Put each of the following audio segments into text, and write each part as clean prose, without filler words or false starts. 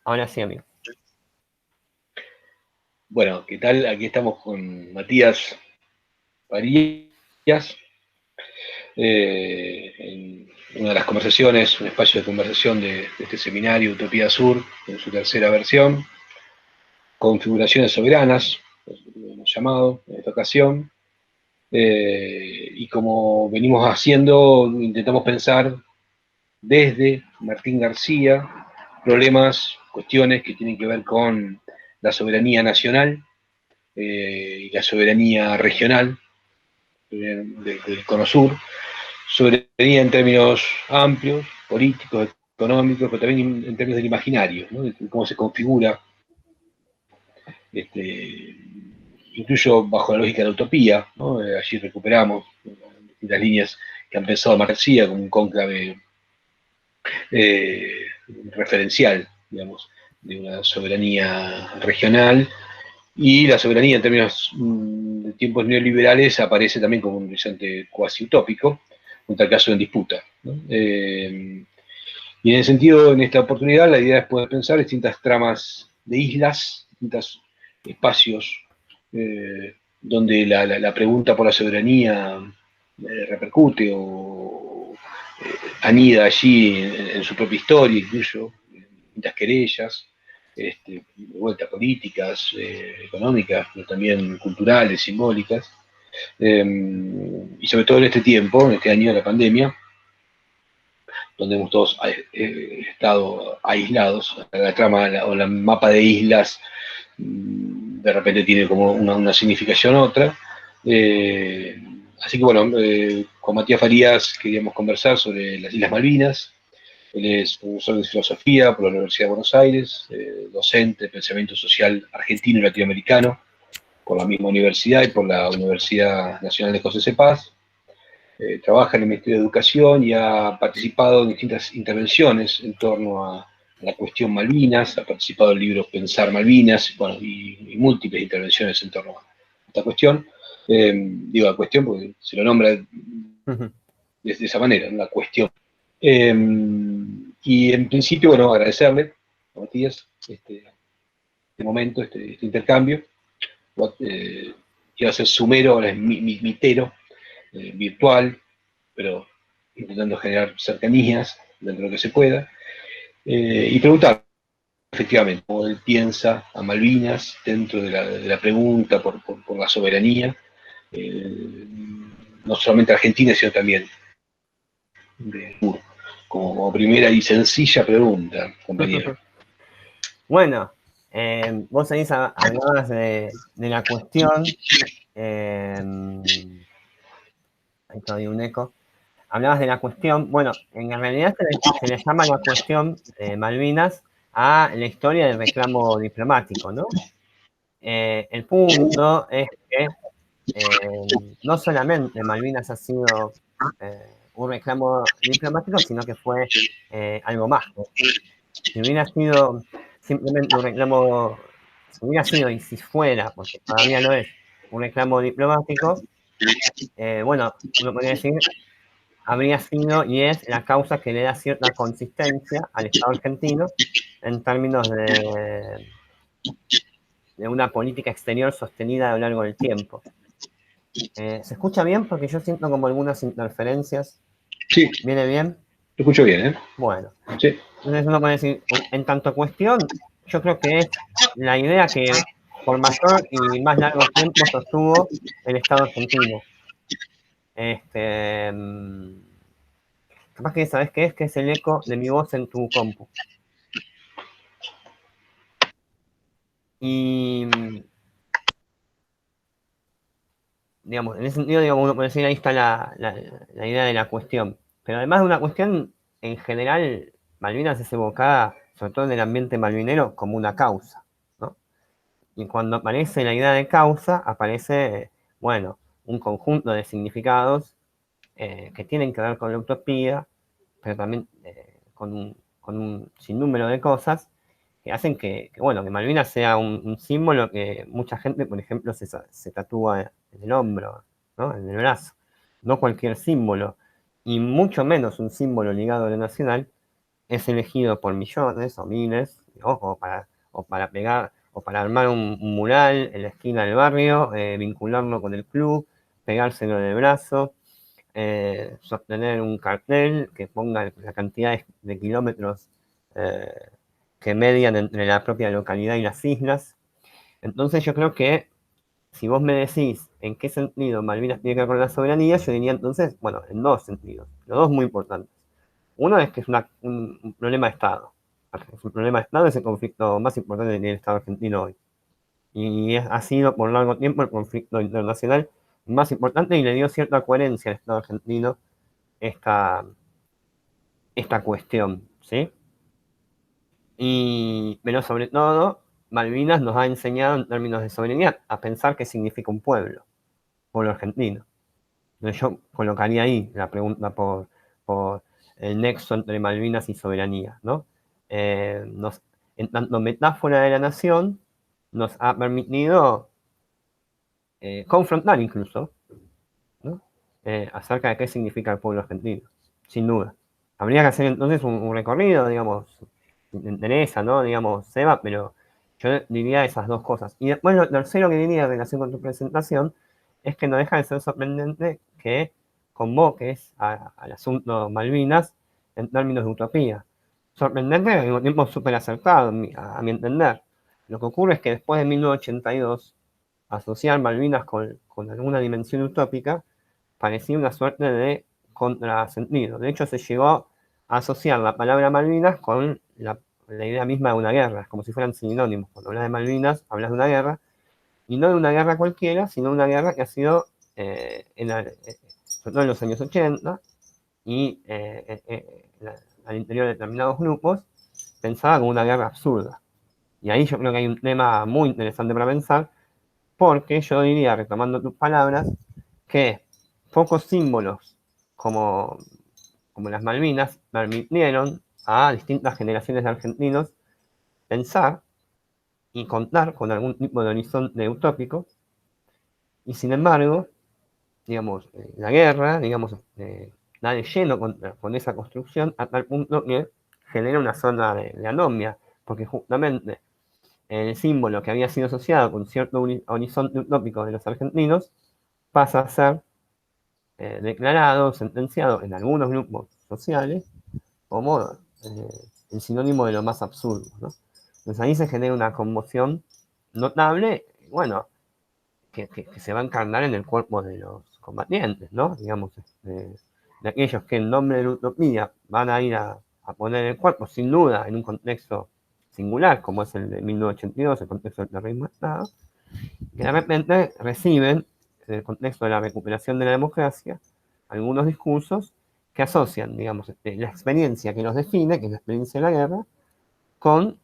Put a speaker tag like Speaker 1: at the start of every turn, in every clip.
Speaker 1: Ahora sí, amigo.
Speaker 2: Bueno, ¿qué tal? Aquí estamos con Matías Farías, en una de las conversaciones, un espacio de conversación de este seminario Utopía Sur, en su tercera versión, configuraciones soberanas, lo hemos llamado en esta ocasión, y como venimos haciendo, intentamos pensar desde Martín García problemas, cuestiones que tienen que ver con la soberanía nacional y la soberanía regional del Cono Sur, soberanía en términos amplios, políticos, económicos, pero también en términos del imaginario, ¿no? De cómo se configura, este, incluso bajo la lógica de la utopía, ¿no? Allí recuperamos distintas líneas que han pensado García como un cónclave eh, referencial, digamos, de una soberanía regional. Y la soberanía en términos de tiempos neoliberales aparece también como un horizonte cuasi utópico, un tal caso en disputa, ¿no? Y en ese sentido, en esta oportunidad, la idea es poder pensar distintas tramas de islas, distintos espacios donde la pregunta por la soberanía repercute o anida allí en su propia historia, incluso distintas querellas, de vuelta políticas, económicas, pero también culturales, simbólicas, y sobre todo en este tiempo, en este año de la pandemia, donde hemos todos estado aislados, la trama o el mapa de islas de repente tiene como una significación otra. Así que bueno, con Matías Farías queríamos conversar sobre las Islas Malvinas. Él es profesor de filosofía por la Universidad de Buenos Aires, docente de pensamiento social argentino y latinoamericano por la misma universidad y por la Universidad Nacional de José C. Paz. Trabaja en el Ministerio de Educación y ha participado en distintas intervenciones en torno a la cuestión Malvinas, ha participado en el libro Pensar Malvinas, bueno, y múltiples intervenciones en torno a esta cuestión. Digo la cuestión porque se lo nombra de esa manera, la cuestión. Y en principio, bueno, agradecerle a Matías este momento, este intercambio. Iba a ser sumero, ahora es mitero, virtual, pero intentando generar cercanías dentro de lo que se pueda, y preguntar efectivamente cómo él piensa a Malvinas dentro de la pregunta por la soberanía, eh, no solamente argentina, sino también de sur, como primera y sencilla pregunta, compañero.
Speaker 1: Bueno, vos ahí hablabas de la cuestión. Ahí todavía un eco. Hablabas de la cuestión. Bueno, en realidad se le llama la cuestión de Malvinas a la historia del reclamo diplomático, ¿no? El punto es que no solamente Malvinas ha sido un reclamo diplomático, sino que fue algo más. Si hubiera sido simplemente un reclamo, si hubiera sido y si fuera, porque todavía no es, un reclamo diplomático, bueno, uno podría decir, habría sido y es la causa que le da cierta consistencia al Estado argentino en términos de una política exterior sostenida a lo largo del tiempo. ¿Se escucha bien? Porque yo siento como algunas interferencias.
Speaker 2: Sí,
Speaker 1: ¿Viene bien?
Speaker 2: lo escucho bien, ¿eh?
Speaker 1: Bueno.
Speaker 2: Sí.
Speaker 1: Entonces uno puede decir, en tanto cuestión, yo creo que es la idea que por mayor y más largo tiempo sostuvo el Estado argentino. Este, capaz que sabes qué es, que es el eco de mi voz en tu compu. Y, digamos, en ese sentido, digamos, uno puede decir, ahí está la idea de la cuestión. Pero además de una cuestión, en general, Malvinas es evocada, sobre todo en el ambiente malvinero, como una causa, ¿no? Y cuando aparece la idea de causa, aparece, bueno, un conjunto de significados que tienen que ver con la utopía, pero también con un sinnúmero de cosas que hacen bueno, que Malvinas sea un símbolo que mucha gente, por ejemplo, se tatúa en el hombro, ¿no? En el brazo. No cualquier símbolo, y mucho menos un símbolo ligado a lo nacional, es elegido por millones o miles, o para pegar, o para armar un mural en la esquina del barrio, vincularlo con el club, pegárselo en el brazo, sostener un cartel que ponga la cantidad de kilómetros que median entre la propia localidad y las islas. Entonces yo creo que si vos me decís en qué sentido Malvinas tiene que ver con la soberanía, yo diría entonces, bueno, en dos sentidos, los dos muy importantes. Uno es que es un problema de Estado. Es un problema de Estado, es el conflicto más importante del Estado argentino hoy. Y ha sido por largo tiempo el conflicto internacional más importante y le dio cierta coherencia al Estado argentino esta cuestión, ¿sí? Pero sobre todo, Malvinas nos ha enseñado en términos de soberanía a pensar qué significa un pueblo argentino. Entonces yo colocaría ahí la pregunta por el nexo entre Malvinas y soberanía, ¿no? En tanto metáfora de la nación, nos ha permitido confrontar incluso, ¿no? Acerca de qué significa el pueblo argentino, sin duda. Habría que hacer entonces un recorrido, digamos, me interesa, ¿no? Digamos, Seba, pero yo diría esas dos cosas. Y después lo tercero que diría en relación con tu presentación es que no deja de ser sorprendente que convoques al asunto Malvinas en términos de utopía. Sorprendente y al mismo tiempo súper acertado, a mi entender. Lo que ocurre es que después de 1982, asociar Malvinas con alguna dimensión utópica parecía una suerte de contrasentido. De hecho, se llegó a asociar la palabra Malvinas con la idea misma de una guerra, como si fueran sinónimos. Cuando hablas de Malvinas, hablas de una guerra, y no de una guerra cualquiera, sino de una guerra que ha sido, sobre todo en los años 80, y al interior de determinados grupos, pensada como una guerra absurda. Y ahí yo creo que hay un tema muy interesante para pensar, porque yo diría, retomando tus palabras, que pocos símbolos como las Malvinas permitieron a distintas generaciones de argentinos pensar y contar con algún tipo de horizonte utópico, y sin embargo, digamos, la guerra, digamos, da de lleno con esa construcción a tal punto que genera una zona de anomia, porque justamente el símbolo que había sido asociado con cierto horizonte utópico de los argentinos pasa a ser declarado, sentenciado en algunos grupos sociales como el sinónimo de lo más absurdo, ¿no? Entonces ahí se genera una conmoción notable, bueno, que se va a encarnar en el cuerpo de los combatientes, ¿no? Digamos, de aquellos que en nombre de la utopía van a ir a poner el cuerpo, sin duda, en un contexto singular, como es el de 1982, el contexto del terrorismo de Estado, que de repente reciben, en el contexto de la recuperación de la democracia, algunos discursos que asocian, digamos, la experiencia que los define, que es la experiencia de la guerra, con,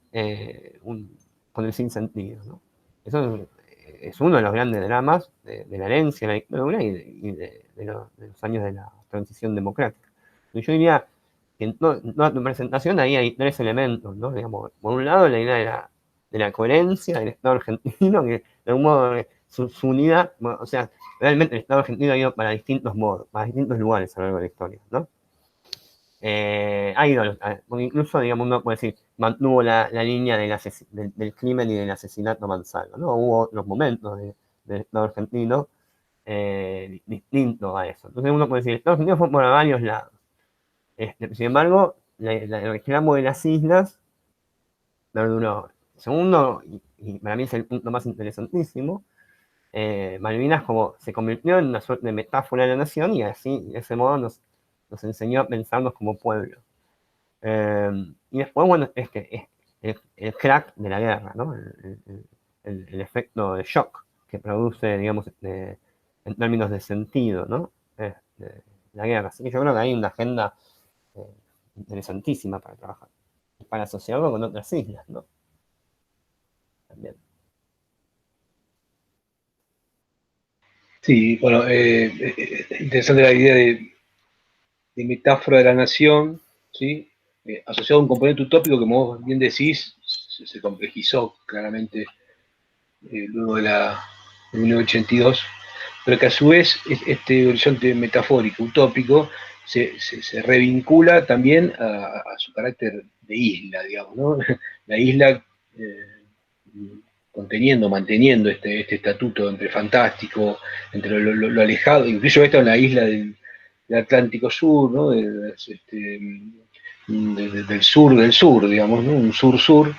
Speaker 1: con el sinsentido, ¿no? Eso es uno de los grandes dramas de la herencia de la dictadura y de los años de la transición democrática. Yo diría que en toda tu presentación ahí hay tres elementos, ¿no? Digamos, por un lado, la idea de la coherencia del Estado argentino, que de algún modo su unidad, bueno, o sea, realmente el Estado argentino ha ido para distintos modos, para distintos lugares a lo largo de la historia, ¿no? Ha ido, porque incluso, digamos, uno puede decir, mantuvo la línea del crimen y del asesinato Mansalva, ¿no? Hubo otros momentos del Estado argentino distintos a eso. Entonces uno puede decir, el Estado argentino fue por varios lados. Sin embargo, el reclamo de las islas perduró. Segundo, y para mí es el punto más interesantísimo, Malvinas como se convirtió en una suerte de metáfora de la nación y así, de ese modo, nos enseñó a pensarnos como pueblo. Y después, bueno, es que es el crack de la guerra, ¿no? El efecto de shock que produce, digamos, en términos de sentido, ¿no? La guerra. Así que yo creo que hay una agenda interesantísima para trabajar, para asociarlo con otras islas, ¿no? También.
Speaker 2: Sí, bueno, interesante la idea de metáfora de la nación, ¿sí? Asociado a un componente utópico que, como vos bien decís, se complejizó claramente luego de 1982, pero que a su vez este horizonte metafórico, utópico, se revincula también a su carácter de isla, digamos, ¿no? La isla manteniendo este estatuto entre fantástico, entre lo alejado, incluso esto en la isla del Atlántico Sur, ¿no? Del sur, digamos, ¿no? Un sur-sur,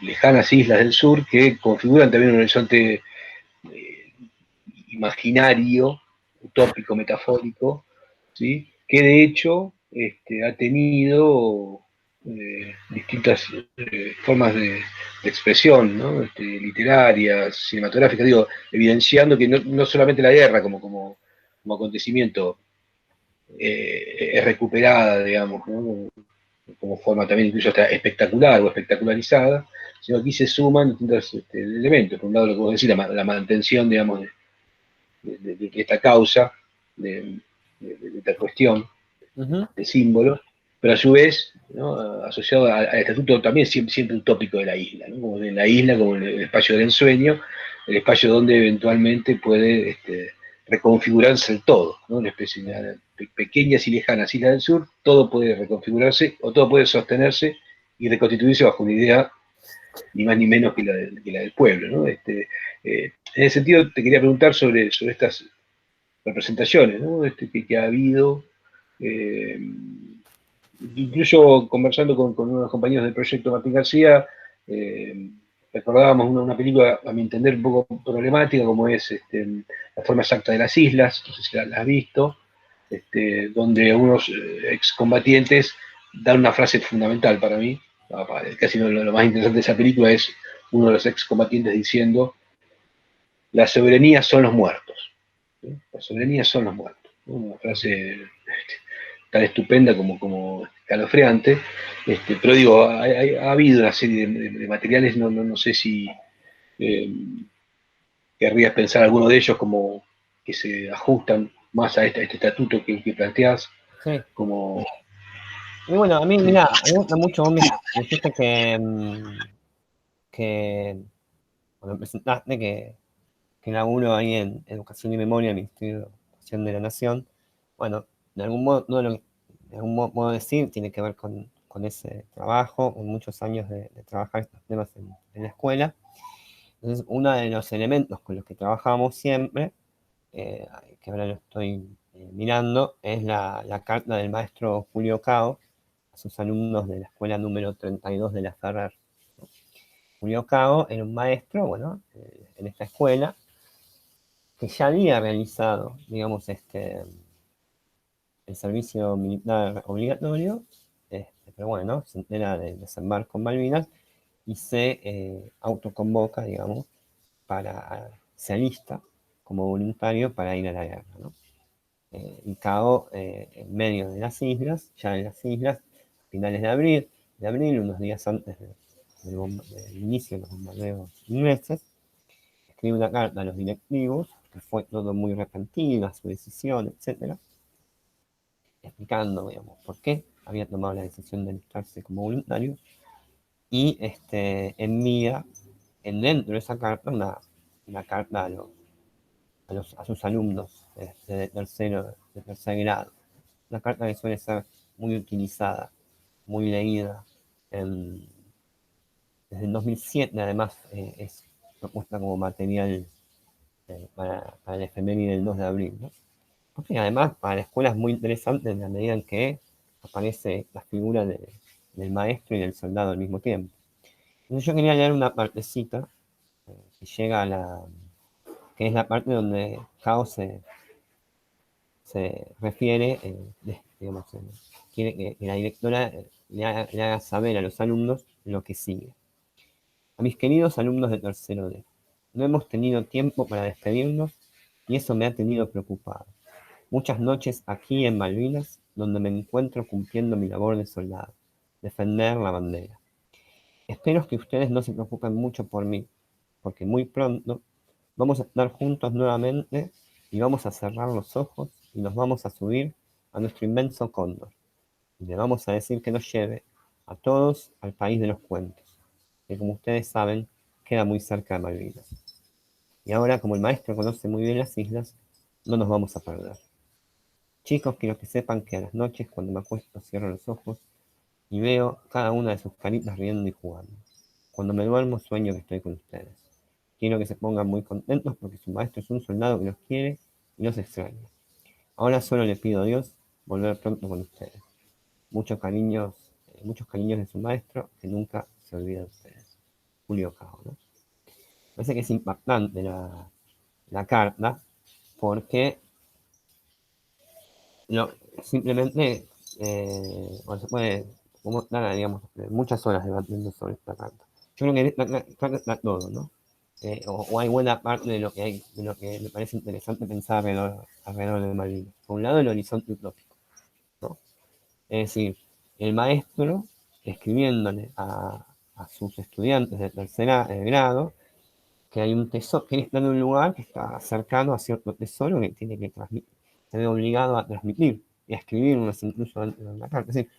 Speaker 2: lejanas islas del sur que configuran también un horizonte imaginario, utópico, metafórico, ¿sí? Que de hecho ha tenido distintas formas de expresión, ¿no? Literarias, cinematográficas, digo, evidenciando que no solamente la guerra como acontecimiento es recuperada, digamos, ¿no? Como forma también incluso hasta espectacular o espectacularizada, sino aquí se suman distintos elementos. Por un lado, lo que vos decís, la mantención, digamos, de esta causa, de esta cuestión, de símbolos, pero a su vez, ¿no? Asociado al estatuto también siempre utópico de la isla, ¿no? Como de la isla, como el espacio del ensueño, el espacio donde eventualmente puede reconfigurarse el todo, ¿no? Una especie de pequeñas y lejanas islas del sur, todo puede reconfigurarse o todo puede sostenerse y reconstituirse bajo una idea ni más ni menos que la del pueblo, ¿no? En ese sentido, te quería preguntar sobre estas representaciones, ¿no? Que ha habido, eh, incluso conversando con unos compañeros del proyecto Martín García, eh, recordábamos una película, a mi entender, un poco problemática, como es La forma exacta de las islas, no sé si la has visto, donde unos excombatientes dan una frase fundamental para mí, casi lo más interesante de esa película es uno de los excombatientes diciendo, la soberanía son los muertos. ¿Sí? La soberanía son los muertos. ¿No? Una frase tan estupenda como escalofriante, pero digo, ha habido una serie de materiales, no sé si eh, querrías pensar alguno de ellos como que se ajustan más a este estatuto que planteás,
Speaker 1: Sí.
Speaker 2: como...
Speaker 1: Y bueno, a mí,
Speaker 2: Sí.
Speaker 1: mira, a mí me gusta mucho, vos me dijiste que cuando me presentaste que laburo ahí en Educación y Memoria, Ministerio de Educación de la Nación. Bueno, de algún modo, de algún modo decir, tiene que ver con ese trabajo, con muchos años de trabajar estos temas en la escuela. Entonces, uno de los elementos con los que trabajamos siempre, que ahora lo estoy mirando, es la carta del maestro Julio Cao a sus alumnos de la escuela número 32 de la Ferrer. Julio Cao era un maestro, bueno, en esta escuela, que ya había realizado, digamos, el servicio militar obligatorio, pero bueno, se entera del desembarco en Malvinas y se autoconvoca, digamos, se alista como voluntario para ir a la guerra, ¿no? Y Cabo en medio de las islas, ya en las islas, a finales de abril unos días antes del inicio de los bombardeos ingleses, escribe una carta a los directivos, que fue todo muy repentina, su decisión, etcétera, explicando, digamos, por qué había tomado la decisión de alistarse como voluntario, y envía dentro de esa carta una carta a sus alumnos de tercer grado. Una carta que suele ser muy utilizada, muy leída. Desde el 2007, además, es propuesta como material para el efeméride del 2 de abril, ¿no? Porque además para la escuela es muy interesante en la medida en que aparece la figura del maestro y del soldado al mismo tiempo. Entonces yo quería leer una partecita que llega que es la parte donde Cao se refiere, digamos, quiere que la directora le haga saber a los alumnos lo que sigue. A mis queridos alumnos de tercero D, no hemos tenido tiempo para despedirnos y eso me ha tenido preocupado. Muchas noches aquí en Malvinas, donde me encuentro cumpliendo mi labor de soldado, defender la bandera. Espero que ustedes no se preocupen mucho por mí, porque muy pronto vamos a estar juntos nuevamente y vamos a cerrar los ojos y nos vamos a subir a nuestro inmenso cóndor. Y le vamos a decir que nos lleve a todos al país de los cuentos, que como ustedes saben, queda muy cerca de Malvinas. Y ahora, como el maestro conoce muy bien las islas, no nos vamos a perder. Chicos, quiero que sepan que a las noches, cuando me acuesto, cierro los ojos y veo cada una de sus caritas riendo y jugando. Cuando me duermo, sueño que estoy con ustedes. Quiero que se pongan muy contentos porque su maestro es un soldado que los quiere y los extraña. Ahora solo le pido a Dios volver pronto con ustedes. Muchos cariños de su maestro que nunca se olvida de ustedes. Julio Cao, ¿no? Parece que es impactante la carta porque simplemente se puede como dar, digamos, muchas horas debatiendo sobre esta carta. Yo creo que la carta está todo, ¿no? O hay buena parte de lo que me parece interesante pensar alrededor de Malvinas. Por un lado, el horizonte utópico, ¿no? Es decir, el maestro escribiéndole a sus estudiantes de tercer grado que hay un tesoro, que él está en un lugar que está cercano a cierto tesoro que tiene que transmitir, se ve obligado a transmitir y a escribir incluso antes de la carta. Es decir,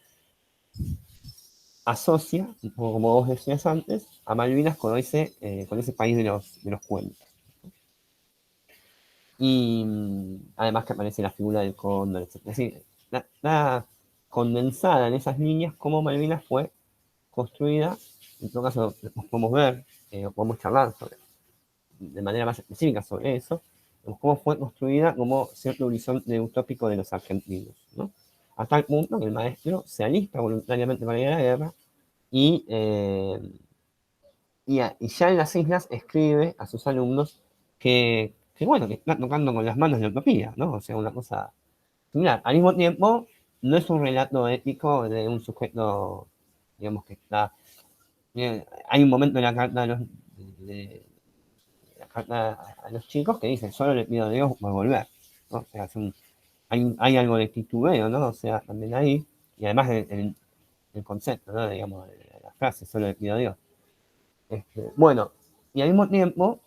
Speaker 1: asocia, como vos decías antes, a Malvinas con ese país de los cuentos. Y además que aparece la figura del cóndor, etc. Es decir, está condensada en esas líneas cómo Malvinas fue construida. En todo caso, podemos ver, o podemos charlar de manera más específica sobre eso, cómo fue construida como cierto horizonte utópico de los argentinos, ¿no? A tal punto que el maestro se alista voluntariamente para ir a la guerra y, y ya en las islas escribe a sus alumnos bueno, que está tocando con las manos la utopía, ¿no? O sea, una cosa similar. Al mismo tiempo, no es un relato épico de un sujeto, digamos, que está... hay un momento en la carta de la carta a los chicos que dicen, solo le pido a Dios por volver, ¿no? O sea, hay algo de titubeo, ¿no? O sea, también ahí, y además el concepto, ¿no? Digamos, la frase, solo le pido a Dios. Bueno, y al mismo tiempo,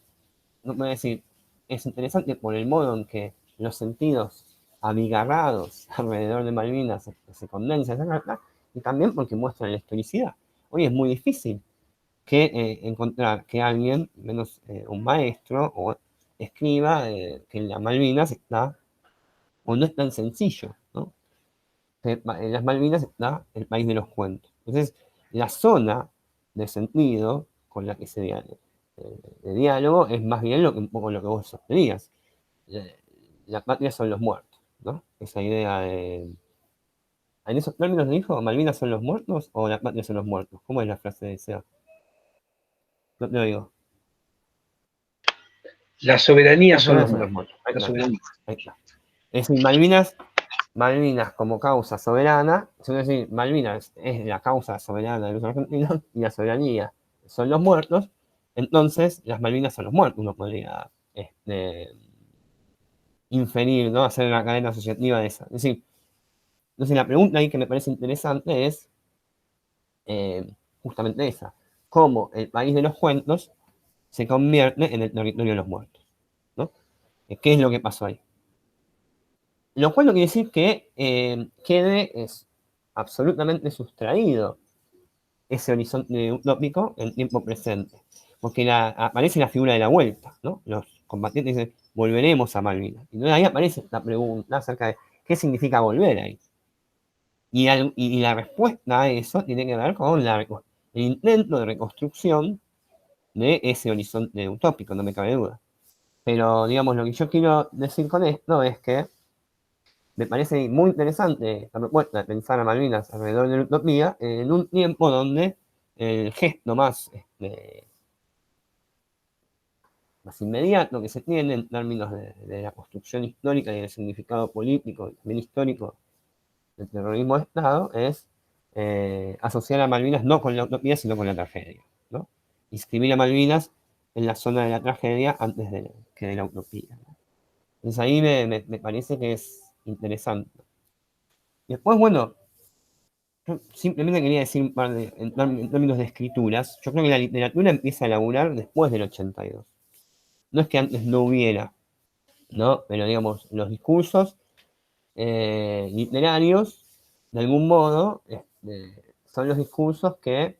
Speaker 1: no puedo decir, es interesante por el modo en que los sentidos abigarrados alrededor de Malvinas se condensan en esa carta, y también porque muestran la historicidad. Hoy es muy difícil encontrar que alguien, menos un maestro, o escriba que en las Malvinas está, o no es tan sencillo, ¿no? Que en las Malvinas está el país de los cuentos. Entonces, la zona de sentido con la que de diálogo es más bien un poco lo que vos sostenías. La patria son los muertos, ¿no? Esa idea de... ¿En esos términos dijo, Malvinas son los muertos o la patria son los muertos? ¿Cómo es la frase de Seba? No te lo digo.
Speaker 2: La soberanía
Speaker 1: Las
Speaker 2: son los
Speaker 1: Malvinas son los
Speaker 2: muertos.
Speaker 1: muertos. Ahí
Speaker 2: La
Speaker 1: está.
Speaker 2: soberanía.
Speaker 1: Ahí está. Es decir, Malvinas como causa soberana, es decir, Malvinas es la causa soberana de los argentinos y la soberanía son los muertos, entonces las Malvinas son los muertos, uno podría inferir, ¿no? Hacer una cadena asociativa de esa. Es decir, entonces la pregunta ahí que me parece interesante es justamente esa, cómo el país de los cuentos se convierte en el territorio de los muertos, ¿no? ¿Qué es lo que pasó ahí? Lo cual no quiere decir que quede absolutamente sustraído ese horizonte utópico en tiempo presente. Porque aparece la figura de la vuelta, ¿no? Los combatientes dicen, volveremos a Malvinas. Y ahí aparece la pregunta acerca de qué significa volver ahí. Y la respuesta a eso tiene que ver con el intento de reconstrucción de ese horizonte utópico, no me cabe duda. Pero, digamos, lo que yo quiero decir con esto es que me parece muy interesante la propuesta de pensar a Malvinas alrededor de la utopía en un tiempo donde el gesto más inmediato que se tiene en términos de la construcción histórica y del significado político y también histórico del terrorismo de Estado es asociar a Malvinas no con la utopía, sino con la tragedia, ¿no? Inscribir a Malvinas en la zona de la tragedia antes que de la utopía, ¿no? Entonces ahí me parece que es interesante. Y después, bueno, yo simplemente quería decir un par en términos de escrituras, yo creo que la literatura empieza a elaborar después del 82. No es que antes no hubiera, ¿no? Pero digamos, los discursos literarios, de algún modo, son los discursos que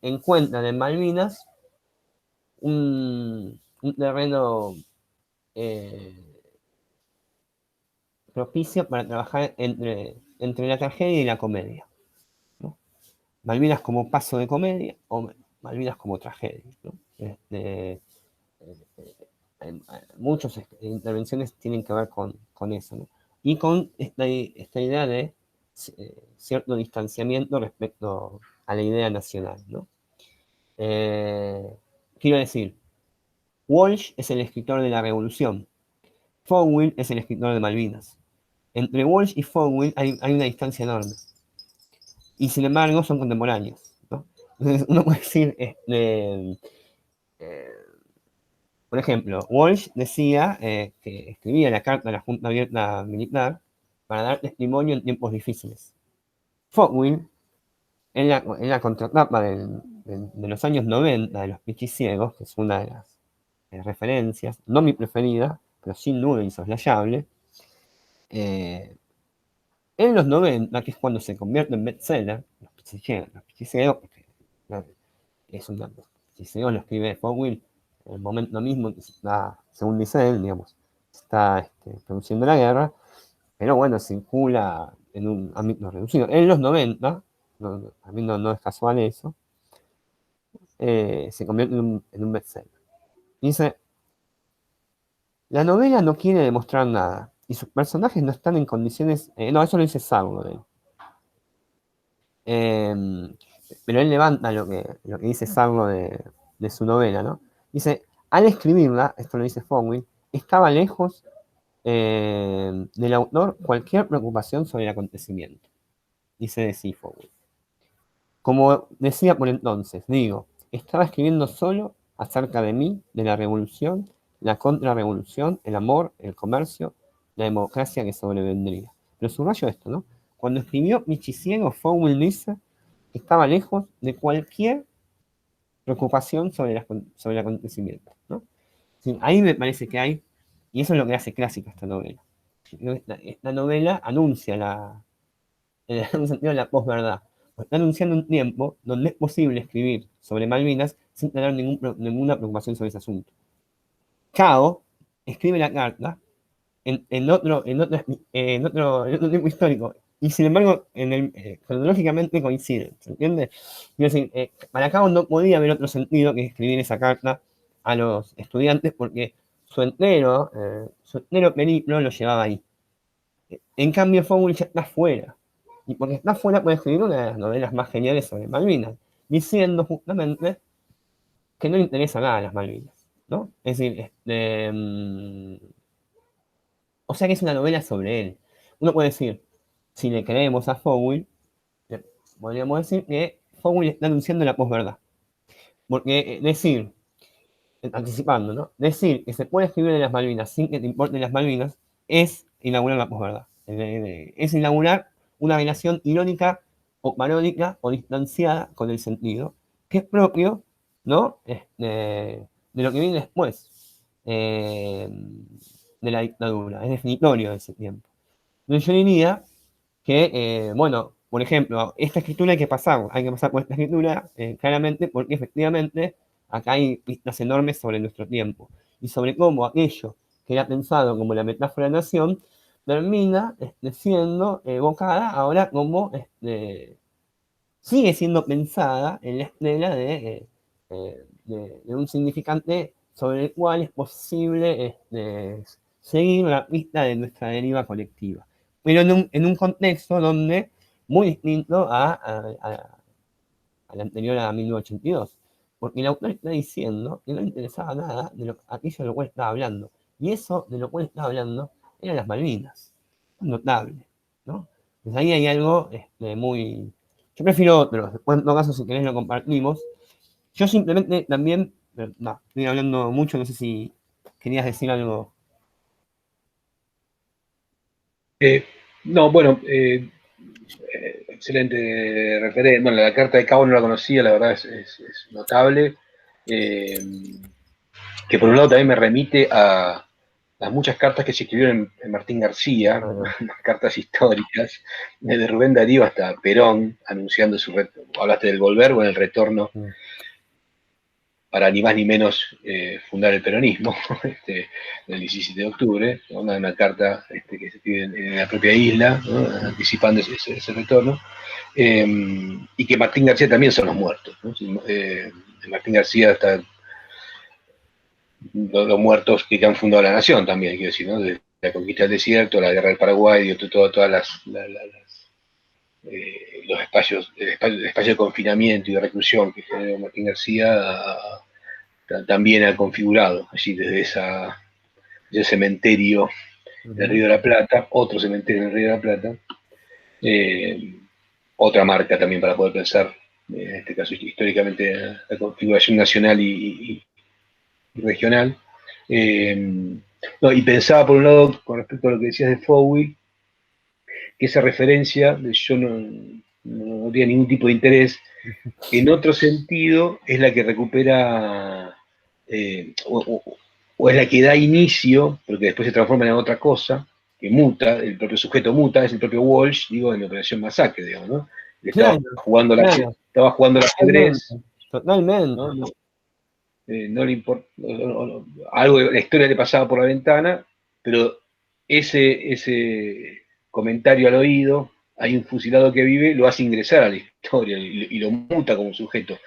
Speaker 1: encuentran en Malvinas un terreno propicia para trabajar entre la tragedia y la comedia, ¿no? Malvinas como paso de comedia o Malvinas como tragedia, ¿no? Muchas intervenciones tienen que ver con eso, ¿no? Y con esta idea de cierto distanciamiento respecto a la idea nacional, ¿no? Quiero decir, Walsh es el escritor de la Revolución, Fouil es el escritor de Malvinas. Entre Walsh y Fouil hay una distancia enorme. Y sin embargo son contemporáneos, ¿no? Entonces uno puede decir, por ejemplo, Walsh decía que escribía la carta a la Junta Abierta Militar para dar testimonio en tiempos difíciles. Fouil, en la contratapa de los años 90 de Los Pichis Ciegos, que es una de las referencias, no mi preferida, pero sin duda insoslayable, en los 90, que es cuando se convierte en bestseller, Los Pichis Ciegos, porque es un dato, si se lo escribe Fouil en el momento mismo que se está, según dice él, digamos, se está produciendo la guerra, pero bueno, circula en un ámbito reducido. En los 90, a mí no es casual eso, se convierte en un bestseller. Dice, la novela no quiere demostrar nada, y sus personajes no están en condiciones, no, eso lo dice Sarlo de él. Pero él levanta lo que dice Sarlo de su novela, ¿no? Dice, al escribirla, esto lo dice Fouil, estaba lejos del autor cualquier preocupación sobre el acontecimiento, dice de sí Fouil. Como decía por entonces, digo, estaba escribiendo solo acerca de mí, de la revolución, la contrarrevolución, el amor, el comercio, la democracia que sobrevendría. Pero subrayo esto, ¿no? Cuando escribió Michiciego, Fouil dice que estaba lejos de cualquier preocupación sobre el acontecimiento, ¿no? Sí, ahí me parece que hay, y eso es lo que hace clásica esta novela. Esta novela anuncia en un sentido la posverdad. Está anunciando un tiempo donde es posible escribir sobre Malvinas sin tener ninguna preocupación sobre ese asunto. Cao escribe la carta en otro tiempo histórico y sin embargo cronológicamente coinciden, ¿se entiende? Es decir, para Cao no podía haber otro sentido que escribir esa carta a los estudiantes porque su entero periplo lo llevaba ahí. En cambio, Fouil ya está fuera. Y porque está fuera puede escribir una de las novelas más geniales sobre Malvinas, diciendo justamente que no le interesa nada a las Malvinas, ¿no? Es decir, o sea que es una novela sobre él. Uno puede decir, si le creemos a Fouil, podríamos decir que Fouil está anunciando la posverdad. Porque decir, anticipando, ¿no? Decir que se puede escribir de las Malvinas sin que te importen las Malvinas es inaugurar la posverdad. Es inaugurar una relación irónica o paródica o distanciada con el sentido, que es propio, ¿no? De lo que viene después de la dictadura, es definitorio de ese tiempo. Entonces yo diría que, bueno, por ejemplo, esta escritura hay que pasar por esta escritura claramente porque efectivamente acá hay pistas enormes sobre nuestro tiempo y sobre cómo aquello que era pensado como la metáfora de la nación termina siendo evocada ahora como sigue siendo pensada en la escena de un significante sobre el cual es posible seguir la pista de nuestra deriva colectiva, pero en un contexto donde muy distinto al anterior a 1982, porque el autor está diciendo que no le interesaba nada de aquello de lo cual estaba hablando, y eso de lo cual estaba hablando eran las Malvinas, notable, ¿no? Pues ahí hay algo muy... Yo prefiero otros, después en todo caso si querés lo compartimos. Yo simplemente también, no, estoy hablando mucho, no sé si querías decir algo.
Speaker 2: No, bueno, excelente referencia. Bueno, la carta de Cabo no la conocía, la verdad es notable. Que por un lado también me remite a las muchas cartas que se escribieron en Martín García, cartas históricas, desde Rubén Darío hasta Perón, anunciando su retorno. Hablaste del volver o el retorno. para ni más ni menos fundar el peronismo, el 17 de octubre, ¿no? Una carta que se escribe en la propia isla, ¿no? Anticipando ese retorno, y que Martín García también son los muertos, ¿no? Martín García está los muertos que han fundado la nación también, quiero decir, ¿no? Desde la conquista del desierto, la guerra del Paraguay, todas los espacios, el espacio de confinamiento y de reclusión que generó Martín García también ha configurado allí desde ese cementerio del Río de la Plata, otro cementerio en el Río de la Plata, otra marca también para poder pensar, en este caso históricamente, la configuración nacional y regional. No, y pensaba por un lado, con respecto a lo que decías de Fowey, que esa referencia, yo no tenía ningún tipo de interés, en otro sentido es la que recupera, o es la que da inicio, porque después se transforma en otra cosa, que muta, el propio sujeto muta, es el propio Walsh, digo, en la Operación Masacre, digamos, ¿no?
Speaker 1: Claro, claro.
Speaker 2: Estaba jugando al ajedrez,
Speaker 1: Totalmente.
Speaker 2: ¿no? No le importa, algo de la historia le pasaba por la ventana, pero ese comentario al oído, hay un fusilado que vive, lo hace ingresar a la historia y lo muta como sujeto.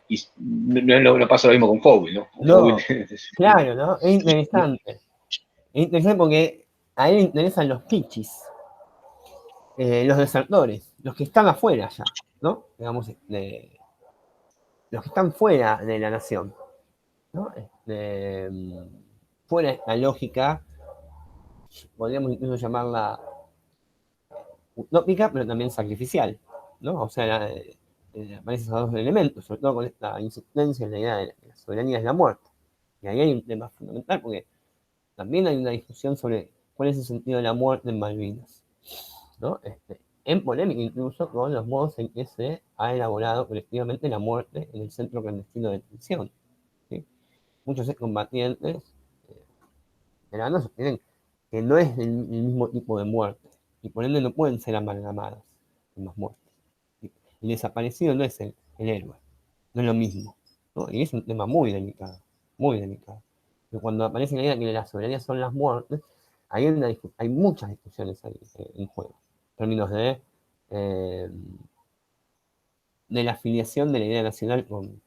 Speaker 2: Y no pasa lo mismo con Fowey, ¿no?
Speaker 1: No, claro, ¿no? Es interesante. Es interesante porque a él le interesan los pichis, los desertores, los que están afuera ya, ¿no? Digamos, los que están fuera de la nación, ¿no? Fuera de la lógica, podríamos incluso llamarla utópica, pero también sacrificial, ¿no? O sea, aparecen esos dos elementos, sobre todo con esta insistencia en la idea de la soberanía es la muerte. Y ahí hay un tema fundamental, porque también hay una discusión sobre cuál es el sentido de la muerte en Malvinas, ¿no? En polémica incluso con los modos en que se ha elaborado colectivamente la muerte en el centro clandestino de detención. ¿Sí? Muchos excombatientes veteranos sostienen que no es el mismo tipo de muerte y por ende no pueden ser amalgamadas en las muertes. El desaparecido no es el héroe, no es lo mismo, ¿no? Y es un tema muy delicado, muy delicado. Pero cuando aparece la idea de que la soberanía son las muertes, hay muchas discusiones ahí en juego, en términos eh, de la afiliación de la idea nacional con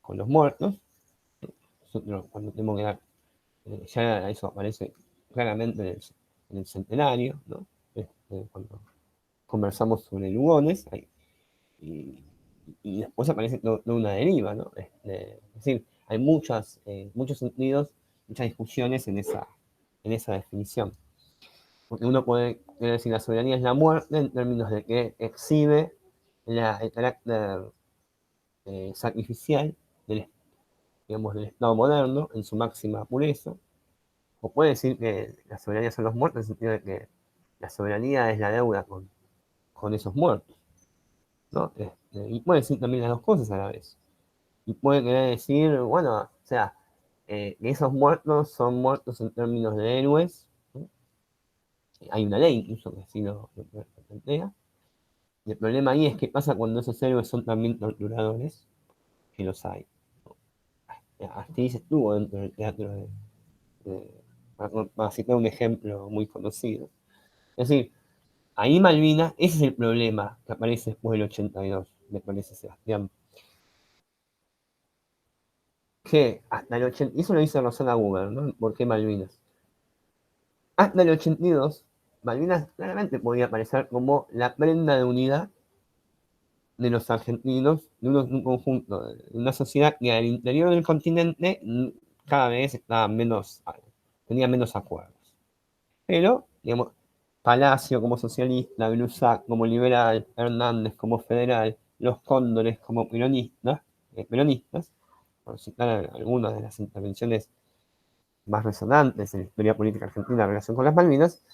Speaker 1: los muertos. Nosotros, cuando tenemos que dar, ya eso aparece claramente en el centenario, ¿no? Cuando conversamos sobre Lugones, y después aparece toda una deriva, ¿no? Es decir, hay muchos sentidos, muchas discusiones en esa definición. Porque uno puede decir la soberanía es la muerte en términos de que exhibe el carácter sacrificial del Estado moderno en su máxima pureza, o puede decir que la soberanía son los muertos en el sentido de que la soberanía es la deuda con esos muertos, ¿no? Y puede decir también las dos cosas a la vez. Y puede querer decir, bueno, o sea, que esos muertos son muertos en términos de héroes, ¿no? Hay una ley incluso que así lo plantea. Y el problema ahí es qué pasa cuando esos héroes son también torturadores, que los hay. Astiz estuvo dentro del teatro para citar un ejemplo muy conocido. Es decir, ahí Malvinas, ese es el problema que aparece después del 82, me parece, Sebastián. Que hasta el 80, eso lo dice Rosana Huber, ¿no? ¿Por qué Malvinas? Hasta el 82, Malvinas claramente podía aparecer como la prenda de unidad de los argentinos, de un conjunto, de una sociedad que al interior del continente cada vez tenía menos acuerdos. Pero, digamos, Palacio como socialista, Blusac como liberal, Hernández como federal, los Cóndores como peronistas, por citar algunas de las intervenciones más resonantes en la historia política argentina en relación con las Malvinas,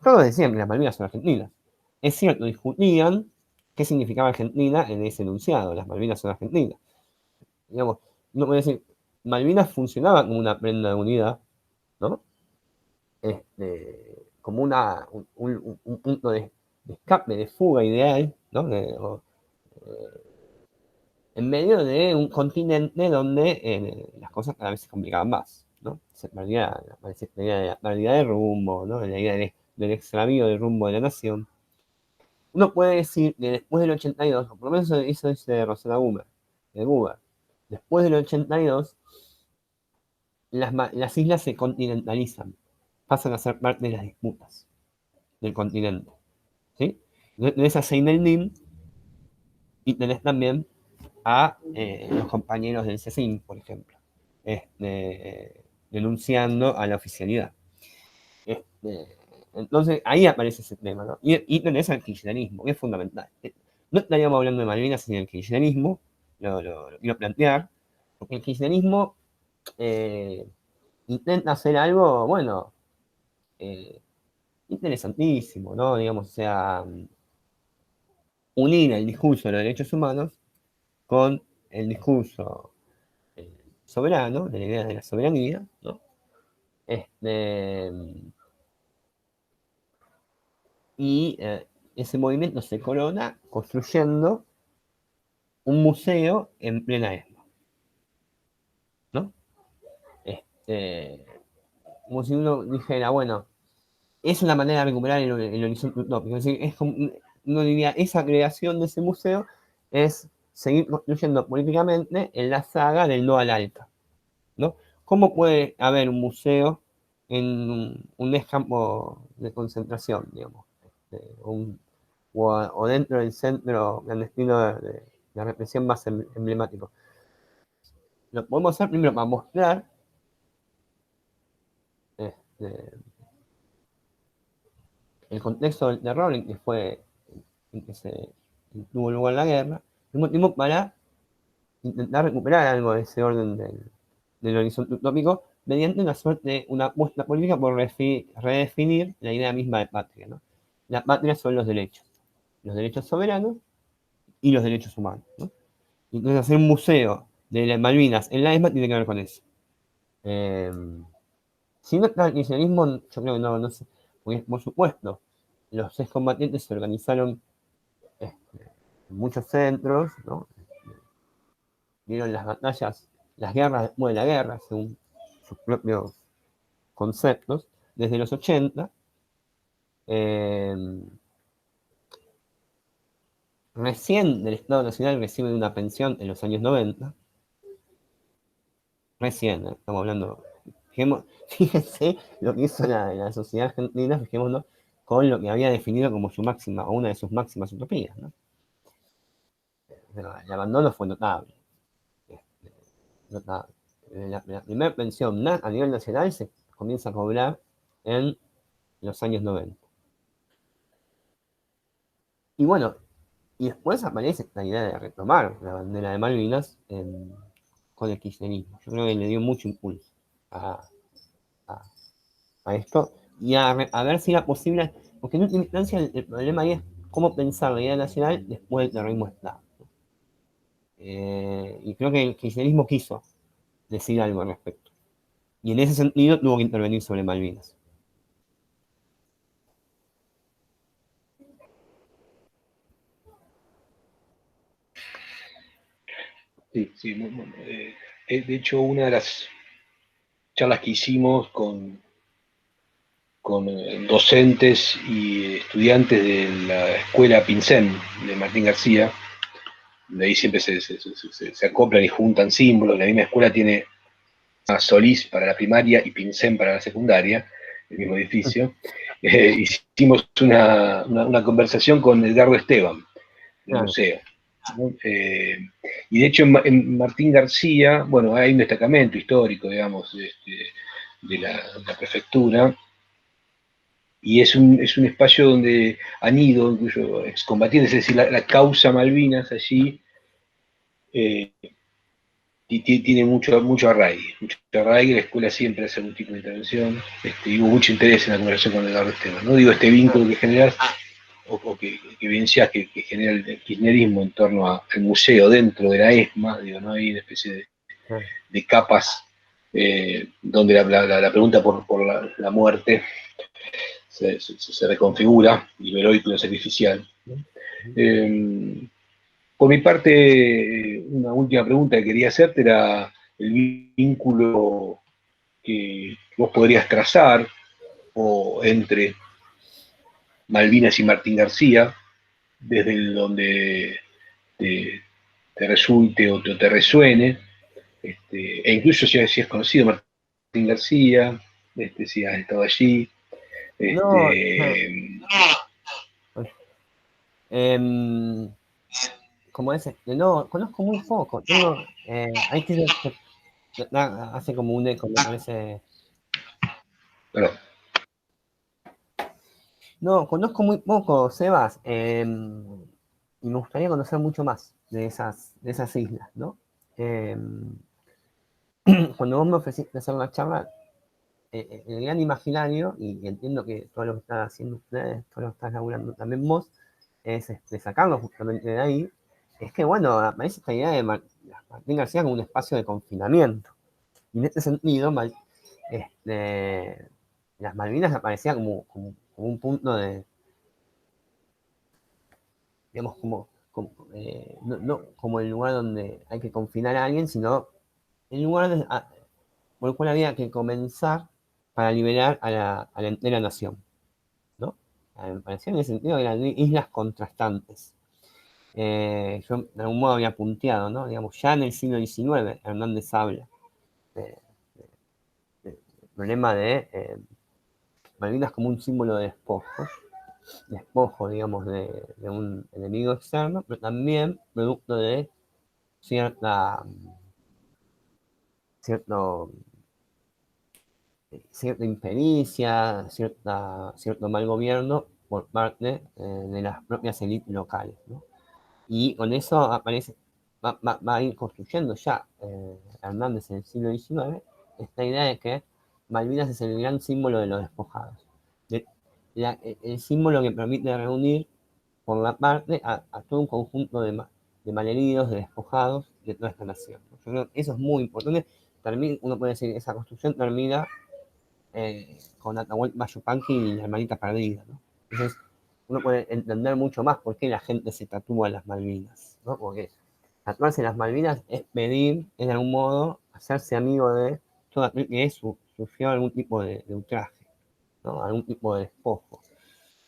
Speaker 1: todos decían que las Malvinas son argentinas. Es cierto, discutían qué significaba Argentina en ese enunciado, las Malvinas son argentinas. Digamos, no puede decir, Malvinas funcionaba como una prenda de unidad, ¿no? Como un punto de escape, de fuga ideal, ¿no? en medio de un continente donde las cosas cada vez se complicaban más, ¿no? Se perdía la pérdida de rumbo, ¿no? La idea del extravío del rumbo de la nación. Uno puede decir que después del 82, o por lo menos eso dice Rosana Guber, después del 82, las islas se continentalizan, pasan a ser parte de las disputas del continente, ¿sí? Tenés a Zein el-Nim y tenés también a los compañeros del CECIN, por ejemplo, denunciando a la oficialidad. Entonces ahí aparece ese tema, ¿no? Y tenés al kirchnerismo, que es fundamental. No estaríamos hablando de Malvinas sin el kirchnerismo, lo quiero plantear, porque el kirchnerismo intenta hacer algo, bueno, interesantísimo, ¿no? Digamos, o sea, unir el discurso de los derechos humanos con el discurso soberano, de la idea de la soberanía, ¿no? Y ese movimiento se corona construyendo un museo en plena ESMA, ¿no? Como si uno dijera, bueno, es una manera de recuperar el horizonte utópico. Es decir, es como, uno diría, esa creación de ese museo es seguir construyendo políticamente en la saga del no al alta, ¿no? ¿Cómo puede haber un museo en un campo de concentración, digamos? O dentro del centro clandestino de la represión más emblemático. Lo podemos hacer primero para mostrar el contexto del terror en que se tuvo lugar la guerra, al mismo tiempo para intentar recuperar algo de ese orden del horizonte utópico mediante una apuesta política por redefinir la idea misma de patria, ¿no? La patria son los derechos soberanos y los derechos humanos, ¿no? Entonces hacer un museo de las Malvinas en la ESMA tiene que ver con eso. Si no está el kirchnerismo, yo creo que no sé, porque por supuesto, los excombatientes se organizaron en muchos centros, ¿no? Vieron las batallas, las guerras después de la guerra, según sus propios conceptos, desde los 80. Recién del Estado Nacional reciben una pensión en los años 90. Recién, estamos hablando. Fíjense lo que hizo la sociedad argentina, fijémonos, con lo que había definido como su máxima, o una de sus máximas utopías, ¿no? El abandono fue notable. Notable. La primera pensión a nivel nacional se comienza a cobrar en los años 90. Y bueno, y después aparece esta idea de retomar la bandera de Malvinas con el kirchnerismo. Yo creo que le dio mucho impulso a esto y a ver si era posible, porque en última instancia el problema ahí es cómo pensar la idea nacional después del terrorismo de Estado. Y creo que el kirchnerismo quiso decir algo al respecto. Y en ese sentido tuvo que intervenir sobre Malvinas.
Speaker 2: Sí, sí, de hecho, una de las charlas que hicimos con docentes y estudiantes de la escuela Pincén de Martín García, de ahí siempre se acoplan y juntan símbolos. La misma escuela tiene a Solís para la primaria y Pincén para la secundaria, el mismo edificio. Hicimos una conversación con Edgardo Esteban, del museo. Y de hecho en Martín García, bueno, hay un destacamento histórico, digamos, de la prefectura, y es un espacio donde han ido incluso excombatientes, es decir, la causa Malvinas allí tiene mucho arraigo, la escuela siempre hace algún tipo de intervención, y hubo mucho interés en la conversación con Edgardo Esteban, ¿no? Digo, este vínculo que generas, o que evidencias que genera el kirchnerismo en torno al museo dentro de la ESMA, digo, ¿no? Hay una especie de capas donde la pregunta por la muerte se reconfigura, y lo heroico y lo sacrificial, ¿no? Por mi parte, una última pregunta que quería hacerte era el vínculo que vos podrías trazar o entre Malvinas y Martín García, desde donde te resulte o te resuene, e incluso si es conocido Martín García, si has estado allí.
Speaker 1: No, como ese, no, conozco muy poco. Tengo, hay que hace como un eco, me parece.
Speaker 2: Perdón.
Speaker 1: No, conozco muy poco, Sebas, y me gustaría conocer mucho más de esas islas, ¿no? Cuando vos me ofreciste hacer una charla, el gran imaginario, y entiendo que todo lo que están haciendo ustedes, todo lo que estás laburando también vos, es sacarlo justamente de ahí, es que, bueno, aparece esta idea de Martín García como un espacio de confinamiento. Y en este sentido, las Malvinas aparecían como un punto de, digamos, no como el lugar donde hay que confinar a alguien, sino el lugar por el cual había que comenzar para liberar a la entera nación, ¿no? Me parecía en ese sentido que eran islas contrastantes. Yo de algún modo había punteado, ¿no? Digamos, ya en el siglo XIX, Hernández habla del problema de Malvinas como un símbolo de despojo, digamos, de un enemigo externo, pero también producto de cierta, cierto, cierta impericia, cierto mal gobierno por parte de las propias élites locales, ¿no? Y con eso va a ir construyendo ya Hernández en el siglo XIX esta idea de que Malvinas es el gran símbolo de los despojados. De, el símbolo que permite reunir por la parte a todo un conjunto de malheridos, de despojados de toda esta nación. Yo creo que eso es muy importante. Uno puede decir que esa construcción termina con Atahualpa Yupanqui y la hermanita perdida, ¿no? Entonces, uno puede entender mucho más por qué la gente se tatúa las Malvinas, ¿no? Porque tatuarse las Malvinas es pedir, es de algún modo, hacerse amigo de todo aquel que sufrió algún tipo de ultraje, ¿no? Algún tipo de despojo.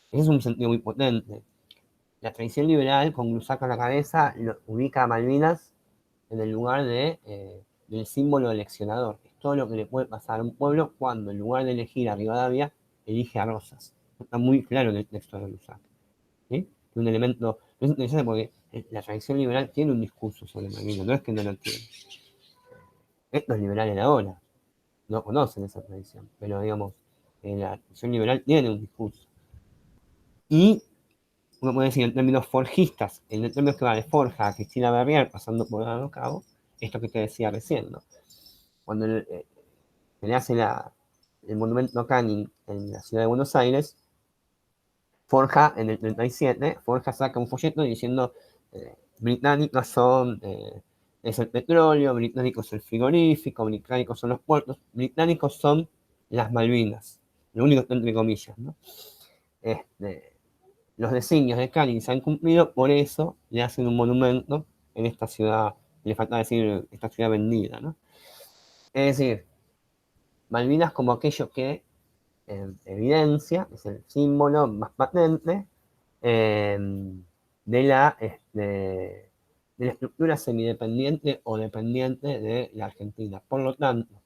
Speaker 1: Ese es un sentido muy potente. La tradición liberal, con Glusac a la cabeza, ubica a Malvinas en el lugar del símbolo eleccionador. Es todo lo que le puede pasar a un pueblo cuando en lugar de elegir a Rivadavia, elige a Rosas. Está muy claro en el texto de Glusac. ¿Sí? Un elemento, es interesante porque la tradición liberal tiene un discurso sobre Malvinas, no es que no lo tiene. Estos liberales de ahora no conocen esa tradición, pero digamos, la tradición liberal tiene un discurso. Y uno puede decir en términos forjistas, en términos que va de Forja a Cristina Berrier, pasando por Dado Cabo, esto que te decía recién, ¿no? Cuando se le hace el monumento a Canning en la ciudad de Buenos Aires, Forja, en el 37, Forja saca un folleto diciendo británicos es el petróleo, británicos es el frigorífico, británicos son los puertos, británicos son las Malvinas, lo único que entre comillas, ¿no? Los designios de Canning se han cumplido, por eso le hacen un monumento en esta ciudad, le falta decir esta ciudad vendida, ¿no? Es decir, Malvinas como aquello que evidencia, es el símbolo más patente de la estructura semidependiente o dependiente de la Argentina. Por lo tanto,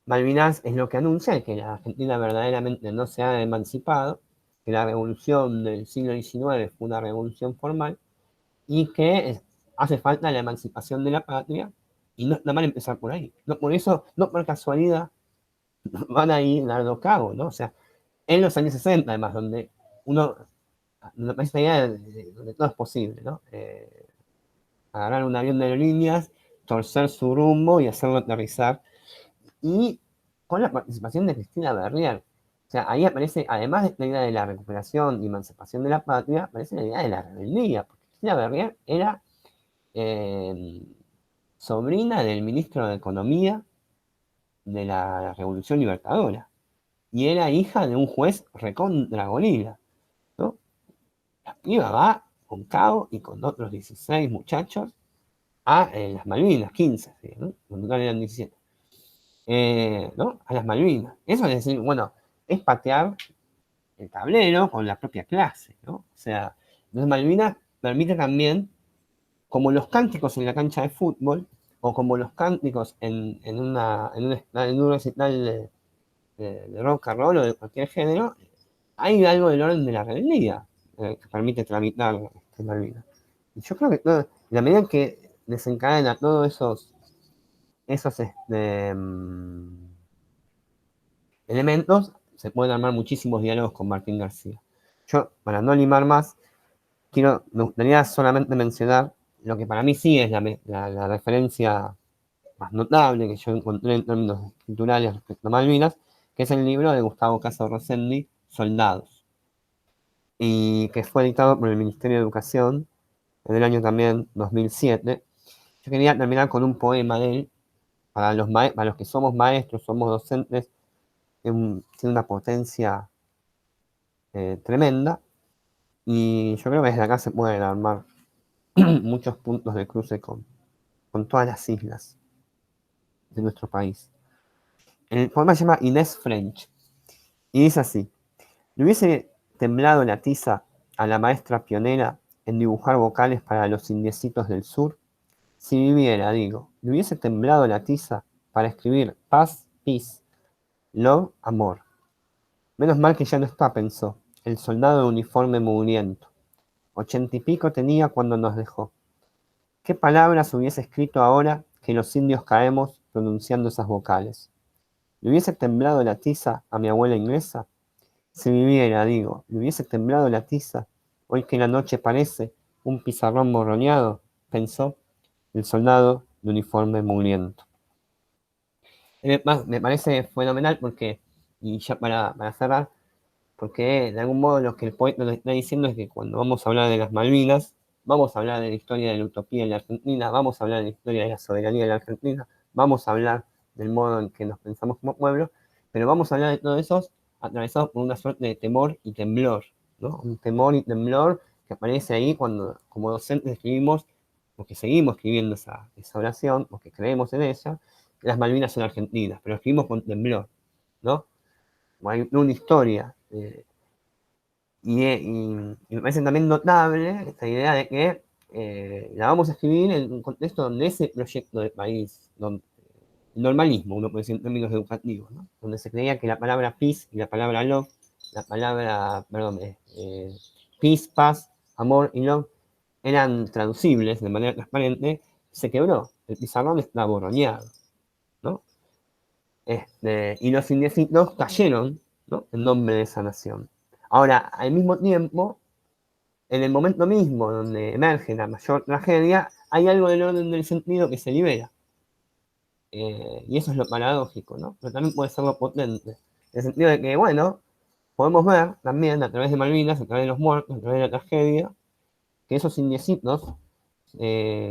Speaker 1: Malvinas es lo que anuncia que la Argentina verdaderamente no se ha emancipado, que la revolución del siglo XIX fue una revolución formal y que hace falta la emancipación de la patria y no está mal empezar por ahí. No, por eso, no por casualidad, van a ir dando cabo, ¿no? O sea, en los años 60, además, donde uno, me parece esta idea donde todo es posible, ¿no? Agarrar un avión de aerolíneas, torcer su rumbo y hacerlo aterrizar. Y con la participación de Cristina Berrier. O sea, ahí aparece, además de la idea de la recuperación y emancipación de la patria, aparece la idea de la rebeldía, porque Cristina Berrier era sobrina del ministro de Economía de la Revolución Libertadora y era hija de un juez recontra gorila, ¿no? La piba va con Cao y con otros 16 muchachos a las Malvinas, 15, ¿no? En total eran 17. ¿No? A las Malvinas. Eso es decir, bueno, es patear el tablero con la propia clase, ¿no? O sea, las Malvinas permite también, como los cánticos en la cancha de fútbol, o como los cánticos en un recital de rock and roll o de cualquier género, hay algo del orden de la rebeldía que permite tramitar Malvinas. Y yo creo que la medida en que desencadena todos esos elementos, se pueden armar muchísimos diálogos con Martín García. Yo, para no limar más, me gustaría solamente mencionar lo que para mí sí es la referencia más notable que yo encontré en términos culturales respecto a Malvinas, que es el libro de Gustavo Caso Rossendi, Soldados, y que fue editado por el Ministerio de Educación en el año también 2007. Yo quería terminar con un poema de él, para los que somos maestros, somos docentes, tiene una potencia tremenda, y yo creo que desde acá se pueden armar muchos puntos de cruce con todas las islas de nuestro país. El poema se llama Inés French y dice así: le hubiese temblado la tiza a la maestra pionera en dibujar vocales para los indiecitos del sur. Si viviera, digo, le hubiese temblado la tiza para escribir paz, peace, love, amor. Menos mal que ya no está, pensó, el soldado de uniforme mugriento. 80 y pico tenía cuando nos dejó. ¿Qué palabras hubiese escrito ahora que los indios caemos pronunciando esas vocales? ¿Le hubiese temblado la tiza a mi abuela inglesa? Si viviera, digo, ¿le hubiese temblado la tiza hoy que la noche parece un pizarrón borroneado? Pensó el soldado de uniforme mugriento. Me parece fenomenal porque, y ya para cerrar, porque de algún modo lo que el poeta nos está diciendo es que cuando vamos a hablar de las Malvinas, vamos a hablar de la historia de la utopía en la Argentina, vamos a hablar de la historia de la soberanía de la Argentina, vamos a hablar del modo en que nos pensamos como pueblo, pero vamos a hablar de todo eso atravesados por una suerte de temor y temblor, ¿no? Un temor y temblor que aparece ahí cuando como docentes escribimos, porque seguimos escribiendo esa oración, porque creemos en ella, que las Malvinas son argentinas, pero escribimos con temblor, ¿no? Hay una historia. Y me parece también notable esta idea de que la vamos a escribir en un contexto donde ese proyecto de país, donde el normalismo, uno puede decir en términos educativos, ¿no? Donde se creía que la palabra peace y la palabra love, peace, paz, amor y love eran traducibles de manera transparente, se quebró. El pizarrón está borroneado, ¿no? Y los indiecitos cayeron, ¿no? En nombre de esa nación. Ahora, al mismo tiempo, en el momento mismo donde emerge la mayor tragedia, hay algo del orden del sentido que se libera. Y eso es lo paradójico, ¿no? Pero también puede ser lo potente. En el sentido de que, bueno, podemos ver también a través de Malvinas, a través de los muertos, a través de la tragedia, que esos indiecitos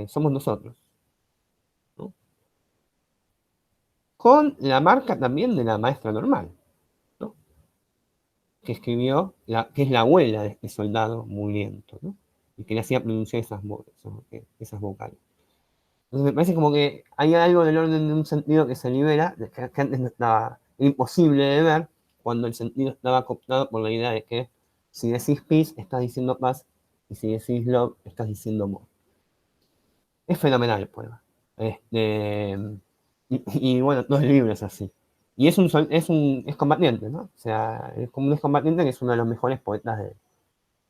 Speaker 1: somos nosotros, ¿no? Con la marca también de la maestra normal, ¿no? Que escribió, que es la abuela de este soldado mugriento, ¿no? Y que le hacía pronunciar esas vocales. Entonces me parece como que hay algo del orden de un sentido que se libera, que antes no estaba imposible de ver, cuando el sentido estaba cooptado por la idea de que si decís peace, estás diciendo paz, y si decís love, estás diciendo amor. Es fenomenal el poema. Y bueno, todo el libro es así. Y es combatiente, ¿no? O sea, es como un combatiente que es uno de los mejores poetas de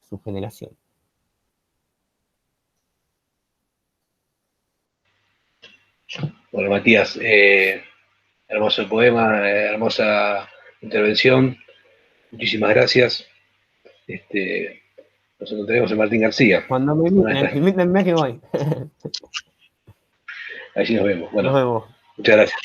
Speaker 1: su generación.
Speaker 2: Bueno, Matías, hermoso poema, hermosa intervención. Muchísimas gracias. Nos encontraremos en Martín García.
Speaker 1: Cuando me inviten, que voy.
Speaker 2: Allí nos vemos. Bueno,
Speaker 1: Nos vemos.
Speaker 2: muchas gracias.